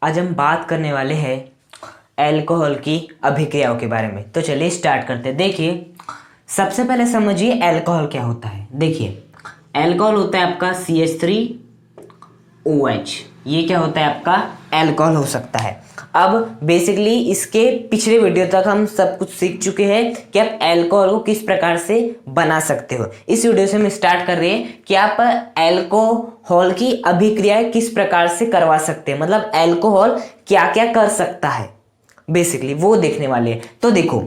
आज हम बात करने वाले हैं अल्कोहल की अभिक्रियाओं के बारे में। तो चलिए स्टार्ट करते हैं। देखिए, सबसे पहले समझिए अल्कोहल क्या होता है। देखिए, अल्कोहल होता है आपका CH3OH। ये क्या होता है आपका अल्कोहल हो सकता है। अब बेसिकली इसके पिछले वीडियो तक हम सब कुछ सीख चुके हैं कि आप अल्कोहल को किस प्रकार से बना सकते हो। इस वीडियो से हम स्टार्ट कर रहे हैं कि आप अल्कोहल की अभिक्रियाएं किस प्रकार से करवा सकते हैं, मतलब अल्कोहल क्या क्या कर सकता है, बेसिकली वो देखने वाले हैं। तो देखो,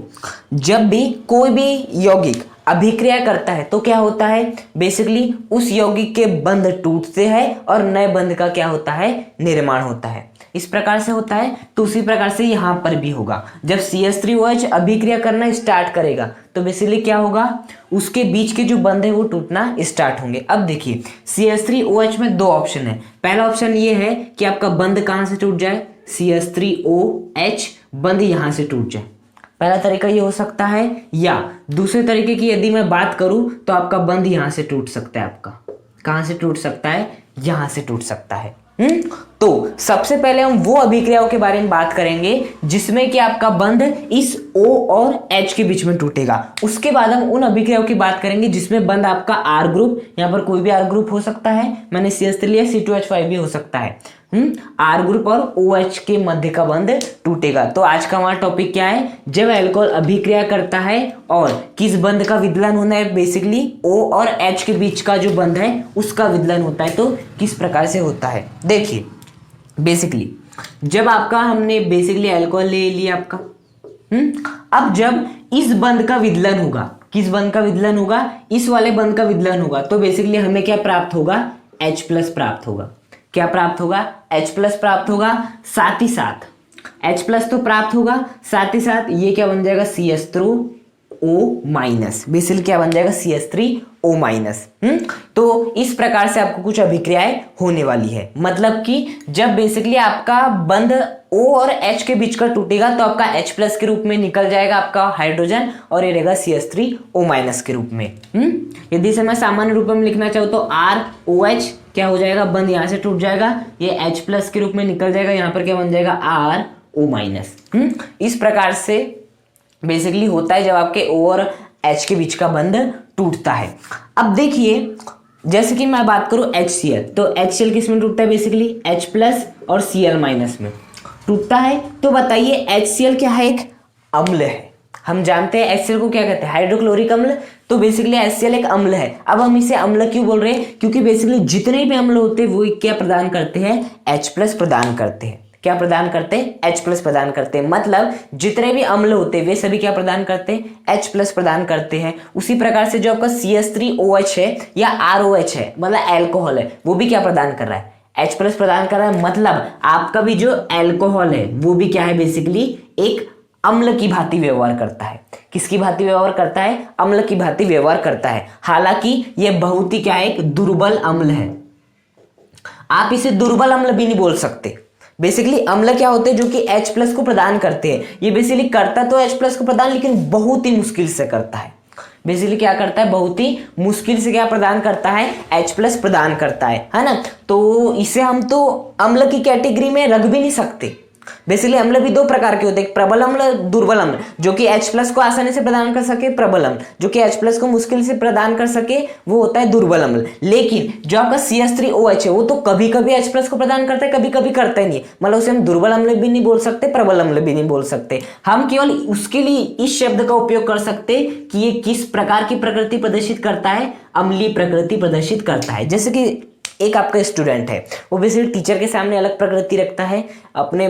जब भी कोई भी यौगिक अभिक्रिया करता है तो क्या होता है, बेसिकली उस यौगिक के बंध टूटते हैं और नए बंध का क्या होता है, निर्माण होता है। इस प्रकार से होता है। तो उसी प्रकार से यहां पर भी होगा। जब CH3OH अभिक्रिया करना स्टार्ट करेगा तो बेसिकली क्या होगा, उसके बीच के जो बंध है वो टूटना स्टार्ट होंगे। अब देखिए, CH3OH में दो ऑप्शन है। पहला ऑप्शन ये है कि आपका बंध कहां से टूट जाए, CH3OH बंध यहां से टूट जाए। पहला तरीका ये हो सकता है, या दूसरे तरीके की यदि मैं बात करूं तो आपका बंध यहां से टूट सकता है। आपका कहां से टूट सकता है, यहां से टूट सकता है। तो सबसे पहले हम वो अभिक्रियाओं के बारे में बात करेंगे जिसमें कि आपका बंध इस O और H के बीच में टूटेगा। उसके बाद हम उन अभिक्रियाओं की बात करेंगे जिसमें बंध आपका R ग्रुप, यहाँ पर कोई भी R ग्रुप हो सकता है, मैंने CH3 लिया, C2H5 भी हो सकता है। R ग्रुप और OH के मध्य का बंध टूटेगा। तो आज का हमारा टॉपिक क्या है, जब अल्कोहल अभिक्रिया करता है और किस बंध का विदलन होना है, बेसिकली O और H के बीच का जो बंध है उसका विदलन होता है। तो किस प्रकार से होता है, देखिए बेसिकली जब आपका हमने बेसिकली अल्कोहल ले लिया आपका, अब जब इस बंध का विदलन होगा, किस बंध का विदलन होगा, इस वाले बंध का विदलन होगा, तो बेसिकली हमें क्या प्राप्त होगा, H प्लस प्राप्त होगा। क्या प्राप्त होगा, H प्लस प्राप्त होगा। साथ ही साथ H प्लस तो प्राप्त होगा, साथ ही साथ ये क्या बन जाएगा, CH3O माइनस, बेसिकली क्या बन जाएगा, CH3O माइनस। तो इस प्रकार से आपको कुछ अभिक्रियाएं होने वाली है। मतलब कि जब बेसिकली आपका बंध O और H के बीच का टूटेगा तो आपका H प्लस के रूप में निकल जाएगा आपका हाइड्रोजन, और ये रहेगा CH3O माइनस के रूप में। यदि इसे मैं सामान्य रूप में लिखना चाहूँ तो ROH क्या हो जाएगा, बंध यहाँ से टूट जाएगा, ये H प्लस के रूप में निकल जाएगा, यहाँ पर क्या बन जाएगा, RO माइनस। इस प्रकार से बेसिकली होता है जब आपके O और H के बीच का बंध टूटता है। अब देखिए, जैसे कि मैं बात करूं HCl, तो HCl किस में टूटता है, बेसिकली H प्लस और Cl माइनस में टूटता है। तो बताइए HCl क्या है, एक अम्ल है। हम जानते हैं HCl को क्या कहते हैं, हाइड्रोक्लोरिक अम्ल। तो बेसिकली HCl एक अम्ल है। अब हम इसे अम्ल क्यों बोल रहे हैं, क्योंकि बेसिकली जितने भी अम्ल होते हैं वो क्या प्रदान करते हैं, H प्लस प्रदान करते हैं। क्या प्रदान करते हैं, H प्लस प्रदान करते हैं। मतलब जितने भी अम्ल होते हैं वे सभी क्या प्रदान करते हैं, H प्लस प्रदान करते हैं। उसी प्रकार से जो आपका CH3OH है या ROH है, मतलब अल्कोहल है, वो भी क्या प्रदान कर रहा है, H प्लस प्रदान कर रहा है। मतलब आपका भी जो अल्कोहल है वो भी क्या है, बेसिकली एक अम्ल की भांति व्यवहार करता है। किसकी भांति व्यवहार करता है, अम्ल की भांति व्यवहार करता है। हालांकि यह बहुत ही क्या है, एक दुर्बल अम्ल है। आप इसे दुर्बल अम्ल भी नहीं बोल सकते। बेसिकली अम्ल क्या होते हैं, जो कि H प्लस को प्रदान करते हैं। ये बेसिकली करता तो H प्लस को प्रदान, लेकिन बहुत ही मुश्किल से करता है। बेसिकली क्या करता है, बहुत ही मुश्किल से क्या प्रदान करता है, H प्लस प्रदान करता है ना। तो इसे हम तो अम्ल की कैटेगरी में रख भी नहीं सकते। बेसिकली अम्ल भी दो प्रकार के होते हैं, प्रबल अम्ल, दुर्बल अम्ल। जो कि H प्लस को आसानी से प्रदान कर सके प्रबल अम्ल, जो कि H प्लस को मुश्किल से प्रदान कर सके वो होता है दुर्बल अम्ल। लेकिन जो आपका CH3OH है वो तो कभी कभी H प्लस को प्रदान करता है, कभी कभी करता ही नहीं। मतलब उसे हम दुर्बल अम्ल भी नहीं बोल सकते, प्रबल अम्ल भी नहीं बोल सकते। हम केवल उसके लिए इस शब्द का उपयोग कर सकते कि ये किस प्रकार की प्रकृति प्रदर्शित करता है, अम्लीय प्रकृति प्रदर्शित करता है। जैसे कि एक आपका स्टूडेंट है, वो बेसिकली टीचर के सामने अलग प्रकृति रखता है, अपने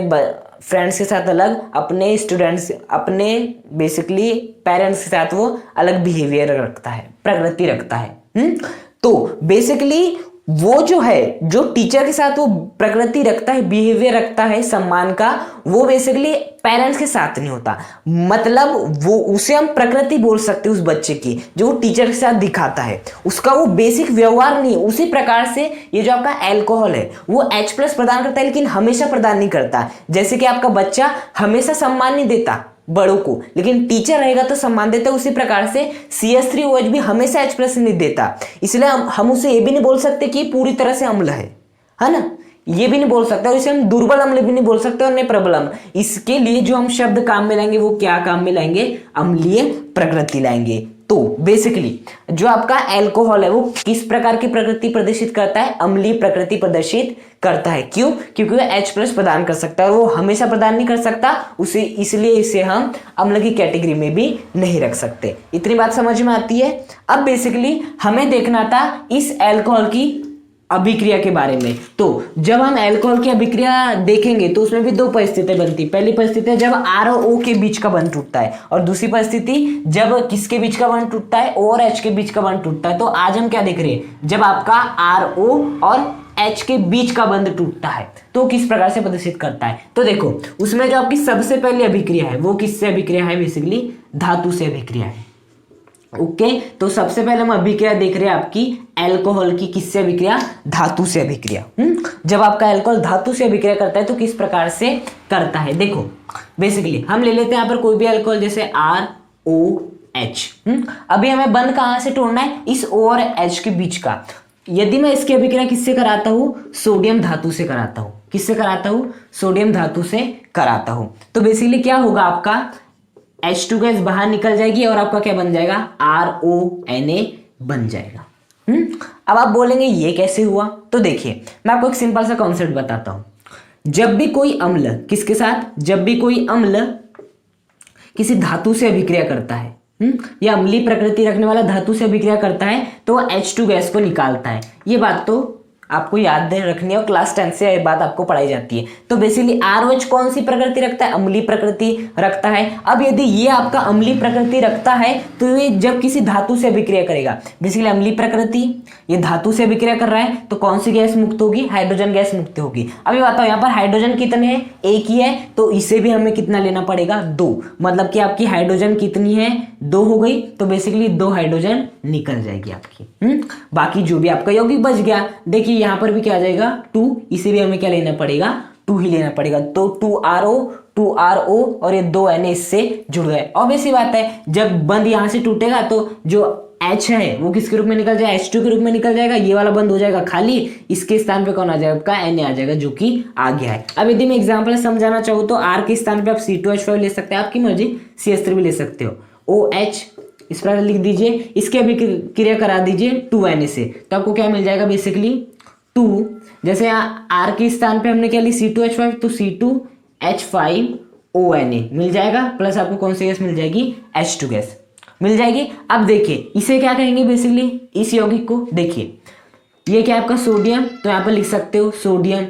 फ्रेंड्स के साथ अलग, अपने स्टूडेंट्स, अपने बेसिकली पेरेंट्स के साथ वो अलग बिहेवियर रखता है, प्रकृति रखता है। तो बेसिकली वो जो है, जो टीचर के साथ वो प्रकृति रखता है, बिहेवियर रखता है सम्मान का, वो बेसिकली पेरेंट्स के साथ नहीं होता। मतलब वो उसे हम प्रकृति बोल सकते हैं उस बच्चे की, जो वो टीचर के साथ दिखाता है, उसका वो बेसिक व्यवहार नहीं है। उसी प्रकार से ये जो आपका अल्कोहल है वो H प्लस प्रदान करता है, लेकिन हमेशा प्रदान नहीं करता। जैसे कि आपका बच्चा हमेशा सम्मान नहीं देता बड़ों को, लेकिन टीचर रहेगा तो सम्मान देता है। उसी प्रकार से CH3OH भी हमेशा H प्लस नहीं देता, इसलिए हम उसे ये भी नहीं बोल सकते कि पूरी तरह से अम्ल है ना। ये भी नहीं बोल सकते और इसे हम दुर्बल अम्ल भी नहीं बोल सकते और नहीं प्रबल अम्ल। इसके लिए जो हम शब्द काम में लाएंगे वो क्या काम में लाएंगे, अम्लीय प्रकृति लाएंगे। तो बेसिकली जो आपका अल्कोहल है वो किस प्रकार की प्रकृति प्रदर्शित करता है, अम्लीय प्रकृति प्रदर्शित करता है। क्यों? क्योंकि वो H+ प्रदान कर सकता है और वो हमेशा प्रदान नहीं कर सकता उसे, इसलिए इसे हम अम्ल की कैटेगरी में भी नहीं रख सकते। इतनी बात समझ में आती है। अब बेसिकली हमें देखना था इस अल्कोहल की अभिक्रिया के बारे में। तो जब हम अल्कोहल की अभिक्रिया देखेंगे तो उसमें भी दो परिस्थितियां बनती। पहली परिस्थिति है जब R और O के बीच का बंध टूटता है और दूसरी परिस्थिति जब किसके बीच का बंध टूटता है, O और H के बीच का बंध टूटता है। तो आज हम क्या देख रहे हैं, जब आपका RO और H के बीच का बंध टूटता है तो किस प्रकार से प्रदर्शित करता है। तो देखो उसमें जो आपकी सबसे पहली अभिक्रिया है वो किससे अभिक्रिया है, बेसिकली धातु से अभिक्रिया है। ओके तो सबसे पहले हम अभिक्रिया देख रहे हैं आपकी अल्कोहल की, किससे अभिक्रिया, धातु से अभिक्रिया। जब आपका अल्कोहल धातु से अभिक्रिया करता है तो किस प्रकार से करता है। देखो बेसिकली हम ले लेते हैं यहाँ पर कोई भी अल्कोहल जैसे ROH। अभी हमें बंध कहाँ से तोड़ना है, इस O और H के बीच का। यदि मैं इसकी अभिक्रिया किससे कराता हूँ, सोडियम धातु से कराता हूँ। किससे कराता हूँ, सोडियम धातु से कराता हूँ। तो बेसिकली क्या होगा, आपका H2 गैस बाहर निकल जाएगी और आपका क्या बन जाएगा, RONA बन जाएगा। अब आप बोलेंगे ये कैसे हुआ। तो देखिए मैं आपको एक सिंपल सा कॉन्सेप्ट बताता हूं। जब भी कोई अम्ल किसके साथ, जब भी कोई अम्ल किसी धातु से अभिक्रिया करता है या अम्लीय प्रकृति रखने वाला धातु से अभिक्रिया करता है तो H2 गैस को निकालता है। ये बात तो आपको याद रखनी है और क्लास 10 से ये बात आपको पढ़ाई जाती है। तो बेसिकली ROH कौन सी प्रकृति रखता है, अम्लीय प्रकृति रखता है। अब यदि ये आपका अम्लीय प्रकृति रखता है तो ये जब किसी धातु से अभिक्रिया करेगा, बेसिकली अम्लीय प्रकृति ये धातु से अभिक्रिया कर रहा है तो कौन सी गैस मुक्त होगी, हाइड्रोजन गैस मुक्त होगी। अभी बताओ यहाँ पर हाइड्रोजन कितने हैं, एक ही है, तो इसे भी हमें कितना लेना पड़ेगा, 2। मतलब कि आपकी हाइड्रोजन कितनी है, 2 हो गई। तो बेसिकली 2 हाइड्रोजन निकल जाएगी आपकी। बाकी जो भी आपका यौगिक बच गया, देखिए यहाँ पर भी क्या आ जाएगा 2, इसे भी हमें क्या लेना पड़ेगा, 2 ही लेना पड़ेगा। तो 2RO और ये 2 Na इससे जुड़ गए। ऑब्वियस सी बात है, जब बंद यहाँ से टूटेगा तो जो H है वो किसके रूप में निकल जाएगा, H2 के रूप में निकल जाएगा। ये वाला बंद हो जाएगा खाली, इसके स्थान पे कौन आ जाएगा, आपका Na आ जाएगा, जो कि आ गया है। अब यदि मैं एग्जाम्पल समझाना चाहूँ तो R के स्थान पे आप C2H5 ले सकते हैं, आपकी मर्जी, CH3 भी ले सकते हो। OH इस प्रकार लिख दीजिए, इसकी अभिक्रिया करा दीजिए 2Na से, तो आपको क्या मिल जाएगा, बेसिकली 2। जैसे यहाँ R के स्थान पे हमने क्या ली, C2H5, तो C2H5ONA मिल जाएगा, प्लस आपको कौन सी गैस मिल जाएगी, H2 गैस मिल जाएगी। अब देखिए इसे क्या कहेंगे, बेसिकली इस यौगिक को देखिए, ये क्या है आपका सोडियम, तो यहाँ पर लिख सकते हो सोडियम।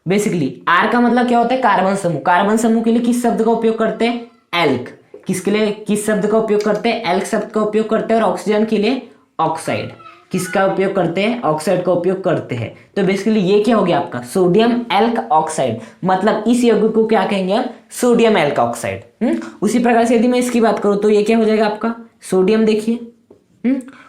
बेसिकली R का मतलब क्या होता है, कार्बन समूह। कार्बन समूह के लिए किस शब्द का उपयोग करते हैं, एल्क। किसके लिए किस शब्द का उपयोग करते हैं, एल्क शब्द का उपयोग करते हैं। और ऑक्सीजन के लिए ऑक्साइड, किसका उपयोग करते हैं, ऑक्साइड का उपयोग करते हैं। तो बेसिकली ये क्या हो गया आपका, सोडियम एल्क ऑक्साइड। मतलब इस यौगिक को क्या कहेंगे हम, सोडियम एल्क ऑक्साइड। उसी प्रकार से यदि मैं इसकी बात करूं तो ये क्या हो जाएगा आपका सोडियम, देखिए।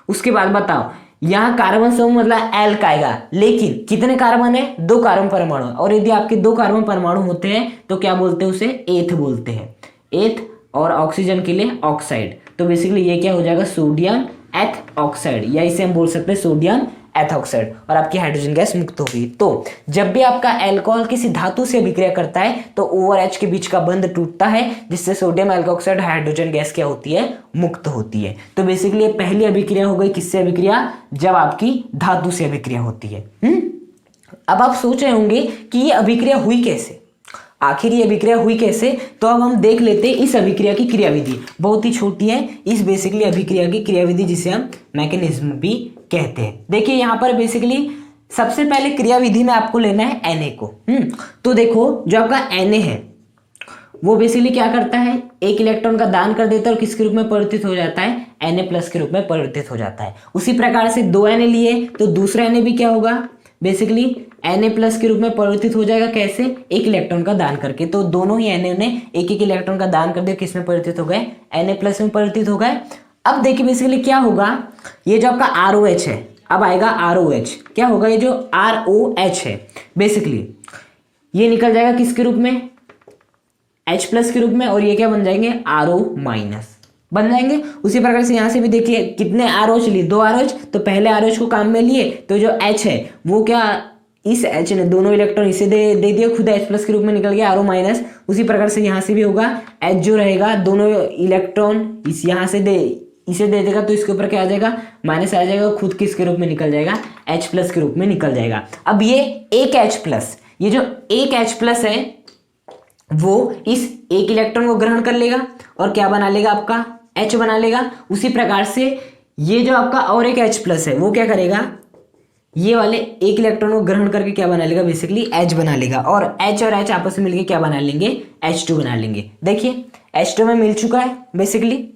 उसके बाद बताओ, यहाँ कार्बन समूह मतलब एल्क आएगा, लेकिन कितने कार्बन है, 2 कार्बन परमाणु। और यदि आपके 2 कार्बन परमाणु होते हैं तो क्या बोलते हैं, उसे एथ बोलते हैं, एथ। और ऑक्सीजन के लिए ऑक्साइड। तो बेसिकली ये क्या हो जाएगा, सोडियम एथ ऑक्साइड, या इसे हम बोल सकते हैं सोडियम एथ ऑक्साइड, और आपकी हाइड्रोजन गैस मुक्त होगी। तो जब भी आपका अल्कोहल किसी धातु से अभिक्रिया करता है तो O और H के बीच का बंध टूटता है, जिससे सोडियम एल्कोऑक्साइड हाइड्रोजन गैस क्या होती है, मुक्त होती है। तो बेसिकली ये पहली अभिक्रिया हो गई, किससे अभिक्रिया, जब आपकी धातु से अभिक्रिया होती है। अब आप सोच रहे होंगे कि ये अभिक्रिया हुई कैसे, आखिर ये अभिक्रिया हुई कैसे। तो अब हम देख लेते हैं इस अभिक्रिया की क्रियाविधि, बहुत ही छोटी है इस बेसिकली अभिक्रिया की क्रियाविधि, जिसे हम मैकेनिज्म भी कहते हैं। देखिए यहाँ पर बेसिकली सबसे पहले क्रियाविधि में आपको लेना है Na को। तो देखो जो आपका Na है वो बेसिकली क्या करता है, एक इलेक्ट्रॉन का दान कर देता है और किसके रूप में परिवर्तित हो जाता है, Na+ के रूप में परिवर्तित हो जाता है। उसी प्रकार से 2 Na लिए तो दूसरा Na भी क्या होगा, बेसिकली Na+ के रूप में परिवर्तित हो जाएगा। कैसे, एक इलेक्ट्रॉन का दान करके। तो दोनों ही Na ने एक एक इलेक्ट्रॉन का दान कर दिया, किस में परिवर्तित हो गए, Na+ में परिवर्तित हो गए। अब देखिए बेसिकली क्या होगा, ये जो आपका ROH है, अब आएगा ROH, क्या होगा, ये जो ROH है बेसिकली ये निकल जाएगा किसके रूप में, H+ के रूप में, और ये क्या बन जाएंगे, RO- बन जाएंगे। उसी प्रकार से यहाँ से भी देखिए कितने ROH लिए, 2 ROH, तो पहले ROH को काम में लिए तो जो H है वो क्या इस H ने दोनों इलेक्ट्रॉन इसे दे दिया, खुद H प्लस के रूप में निकल गया RO माइनस। उसी प्रकार से यहाँ से भी होगा, H जो रहेगा दोनों इलेक्ट्रॉन इस यहाँ से इसे दे देगा तो इसके ऊपर क्या आ जाएगा, माइनस आ जाएगा, खुद किसके रूप में निकल जाएगा, H प्लस के रूप में निकल जाएगा। अब ये एक H प्लस, ये जो एक H प्लस है वो इस एक इलेक्ट्रॉन को ग्रहण कर लेगा और क्या बना लेगा, आपका H बना लेगा। उसी प्रकार से ये जो आपका और एक H प्लस है वो क्या करेगा, ये वाले एक इलेक्ट्रॉन को ग्रहण करके क्या बना लेगा, बेसिकली H बना लेगा और H और H आपस में मिलके क्या बना लेंगे, H2 बना लेंगे। देखिए H2 में मिल चुका है बेसिकली।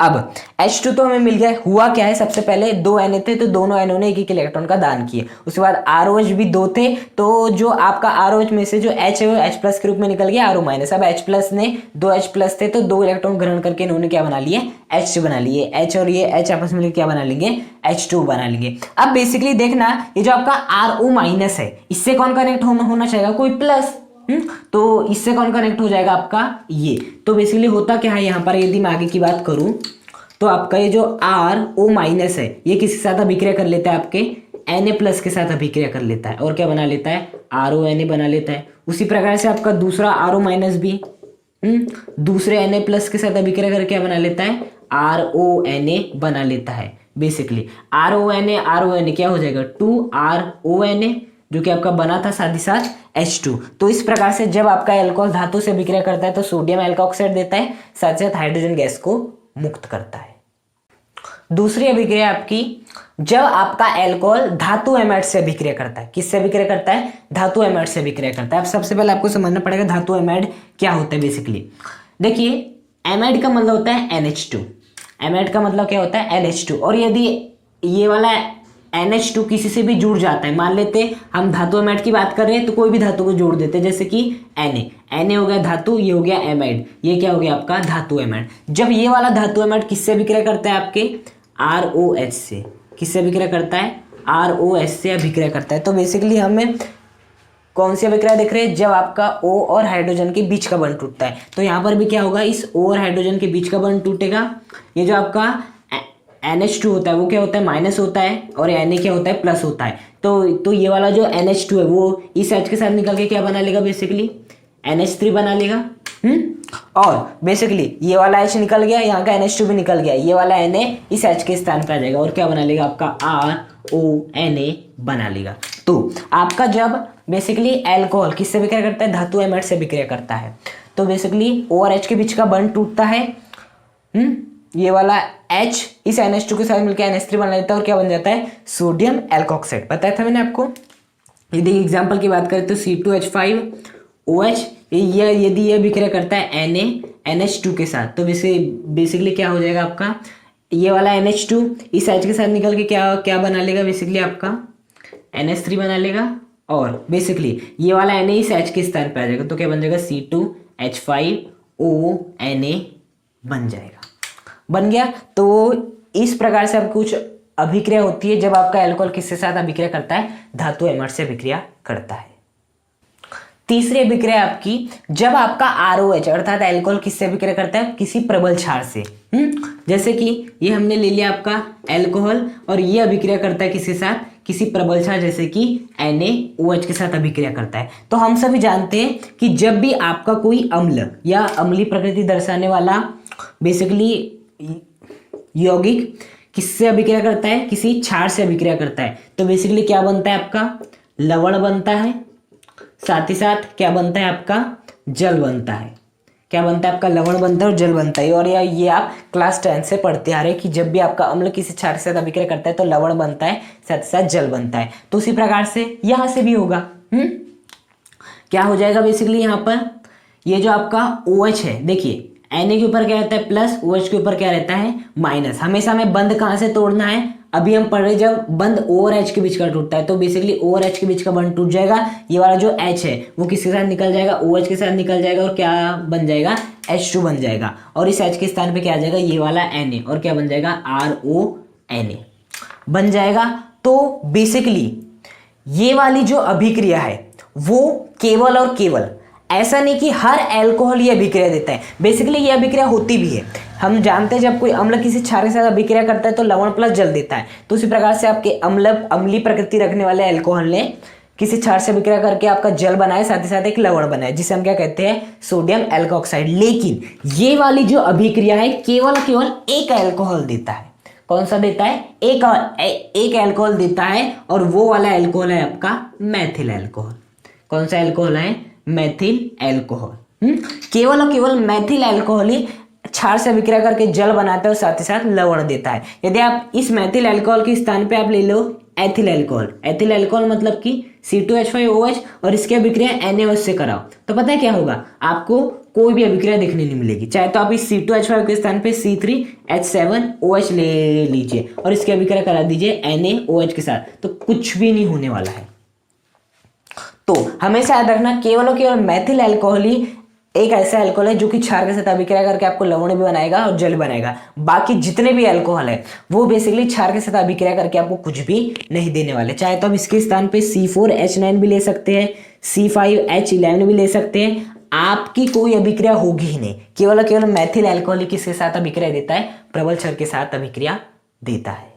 अब H2 तो हमें मिल गया। हुआ क्या है, सबसे पहले दो Na थे तो दोनों NO ने एक एक इलेक्ट्रॉन का दान किए। उसके बाद ROH भी दो थे तो जो आपका ROH में से जो H है वो H प्लस के रूप में निकल गया RO माइनस। अब H प्लस ने दो H प्लस थे तो दो इलेक्ट्रॉन ग्रहण करके इन्होंने क्या बना लिए, H बना लिए। H और ये H आपस में क्या बना लेंगे, H2 बना लेंगे। अब बेसिकली देखना ये जो आपका RO माइनस है इससे कौन कनेक्ट होना चाहिए, कोई प्लस। तो इससे कौन कनेक्ट हो जाएगा, आपका ये। तो बेसिकली होता क्या है यहाँ पर, यदि मैं आगे की बात करूं तो आपका ये जो RO माइनस है ये किसके साथ अभिक्रिया कर लेता है, आपके Na प्लस के साथ अभिक्रिया कर लेता है और क्या बना लेता है, RONA बना लेता है। उसी प्रकार से आपका दूसरा RO माइनस भी दूसरे Na प्लस के साथ अभिक्रिया करके क्या बना लेता है, RONA बना लेता है। बेसिकली RONA क्या हो जाएगा, 2RONA जो कि आपका बना था साथ ही साथ H2। तो इस प्रकार से जब आपका एल्कोहल धातु से अभिक्रिया करता है तो सोडियम एल्कोऑक्साइड देता है, साथ साथ हाइड्रोजन गैस को मुक्त करता है। दूसरी अभिक्रिया आपकी, जब आपका एल्कोहल धातु एमाइड से अभिक्रिया करता है, किससे अभिक्रिया करता है, धातु एमाइड से अभिक्रिया करता है। अब सबसे पहले आपको समझना पड़ेगा धातु एमाइड क्या होता है। बेसिकली देखिए एमाइड का मतलब होता है NH2, एमाइड का मतलब क्या होता है NH2। और यदि ये वाला NH2 किसी से भी जुड़ जाता है, मान लेते हम धातु एमाइड की बात कर रहे हैं तो कोई भी धातु को जोड़ देते हैं, जैसे कि Na हो गया धातु, ये हो गया एमाइड, ये क्या हो गया आपका धातु एमाइड। जब ये वाला धातु एमाइड किससे अभिक्रिया करता है, आपके ROH से, किससे अभिक्रिया करता है, ROH से अभिक्रिया करता है। तो बेसिकली हमें कौन सी अभिक्रिया देख रहे हैं, जब आपका O और हाइड्रोजन के बीच का बंध टूटता है। तो यहाँ पर भी क्या होगा, इस O और हाइड्रोजन के बीच का बंध टूटेगा। ये जो आपका NH2 होता है वो क्या होता है, माइनस होता है, और Na क्या होता है, प्लस होता है। तो ये वाला जो NH2 है वो इस H के साथ निकल के क्या बना लेगा, बेसिकली NH3 बना लेगा। और बेसिकली ये वाला H निकल गया, यहाँ का NH2 भी निकल गया, ये वाला Na इस H के स्थान पे आ जाएगा और क्या बना लेगा, आपका RONA बना लेगा। तो आपका जब बेसिकली एल्कोहल किससे विक्रिया करता है, धातु एमाइड से विक्रिया करता है, तो बेसिकली O और H के बीच का बंध टूटता है। ये वाला H इस NH2 के साथ मिलकर NH3 बना लेता है और क्या बन जाता है, सोडियम एल्कोऑक्साइड। बताया था मैंने आपको। यदि एग्जांपल की बात करें तो C2H5OH, यदि ये विक्रिया करता है NaNH2 के साथ, तो बेसिकली क्या हो जाएगा आपका, ये वाला NH2 इस H के साथ निकल के क्या बना लेगा, बेसिकली आपका NH3 बना लेगा, और बेसिकली ये वाला Na इस H के स्थान पे आ जाएगा तो क्या बन जाएगा, C2H5ONa बन जाएगा। बन गया। तो इस प्रकार से अब कुछ अभिक्रिया होती है जब आपका एल्कोहल किसके साथ अभिक्रिया करता है, धातु एमाइड से अभिक्रिया करता है। तीसरी अभिक्रिया आपकी, जब आपका ROH अर्थात एल्कोहल किससे अभिक्रिया करता है, किसी प्रबल क्षार से। जैसे कि ये हमने ले लिया आपका एल्कोहल और ये अभिक्रिया करता है किसके साथ, किसी प्रबल क्षार, जैसे कि NaOH के साथ अभिक्रिया करता है। तो हम सभी जानते हैं कि जब भी आपका कोई अम्ल या अम्लीय प्रकृति दर्शाने वाला बेसिकली यौगिक किससे अभिक्रिया करता है, किसी क्षार से अभिक्रिया करता है, तो बेसिकली क्या बनता है, आपका लवण बनता है, साथ ही साथ क्या बनता है, आपका जल बनता है। क्या बनता है, आपका लवण बनता है और जल बनता है। और ये आप क्लास 10 से पढ़ते आ रहे हैं कि जब भी आपका अम्ल किसी क्षार के साथ अभिक्रिया करता है तो लवण बनता है, साथ ही साथ जल बनता है। तो उसी प्रकार से यहाँ से भी होगा। क्या हो जाएगा, बेसिकली यहाँ पर ये जो आपका OH है, देखिए Na के ऊपर क्या रहता है प्लस, OH के ऊपर क्या रहता है माइनस। हमेशा हमें बंध कहाँ से तोड़ना है, अभी हम पढ़ रहे जब बंध O और H के बीच का टूटता है, तो बेसिकली O और H के बीच का बंध टूट जाएगा। ये वाला जो H है वो किसके साथ निकल जाएगा, OH के साथ निकल जाएगा और क्या बन जाएगा, H2 बन जाएगा। और इस H के स्थान पे क्या आ जाएगा, ये वाला Na और क्या बन जाएगा, RONA बन जाएगा। तो बेसिकली ये वाली जो अभिक्रिया है वो केवल और केवल ऐसा नहीं कि हर अल्कोहल ये अभिक्रिया देता है, बेसिकली ये अभिक्रिया होती भी है। हम जानते हैं जब कोई अम्ल किसी क्षार के साथ अभिक्रिया करता है तो लवण प्लस जल देता है, तो उसी प्रकार से आपके अम्लीय प्रकृति रखने वाले अल्कोहल ने किसी क्षार से अभिक्रिया करके आपका जल बनाए, साथ ही साथ एक लवण बनाए, जिसे हम क्या कहते हैं, सोडियम एल्कोऑक्साइड। लेकिन ये वाली जो अभिक्रिया है केवल एक अल्कोहल देता है। कौन सा देता है? एक अल्कोहल देता है, और वो वाला अल्कोहल है आपका मैथिल अल्कोहल। कौन सा अल्कोहल है? मैथिल अल्कोहल। केवल और केवल मैथिल अल्कोहल ही क्षार से अभिक्रिया करके जल बनाता है और साथ ही साथ लवण देता है। यदि आप इस मैथिल अल्कोहल के स्थान पे आप ले लो एथिल अल्कोहल, एथिल अल्कोहल मतलब कि C2H5OH, और इसकी अभिक्रिया NaOH से कराओ, तो पता है क्या होगा? आपको कोई भी अभिक्रिया देखने नहीं मिलेगी। चाहे तो आप इस C2H5 के स्थान पे C3H7OH ले लीजिए और इसकी अभिक्रिया करा दीजिए NaOH के साथ, तो कुछ भी नहीं होने वाला है। तो हमेशा याद रखना, केवल और केवल मैथिल अल्कोहल ही एक ऐसा अल्कोहल है जो कि क्षार के साथ अभिक्रिया करके आपको लवण भी बनाएगा और जल बनाएगा। बाकी जितने भी अल्कोहल है वो बेसिकली क्षार के साथ अभिक्रिया करके आपको कुछ भी नहीं देने वाले। चाहे तो हम इसके स्थान पे C4H9 भी ले सकते हैं, C5H11 भी ले सकते हैं, आपकी कोई अभिक्रिया होगी ही नहीं। केवल और केवल मैथिल अल्कोहल किसके साथ अभिक्रिया देता है? प्रबल क्षार के साथ अभिक्रिया देता है।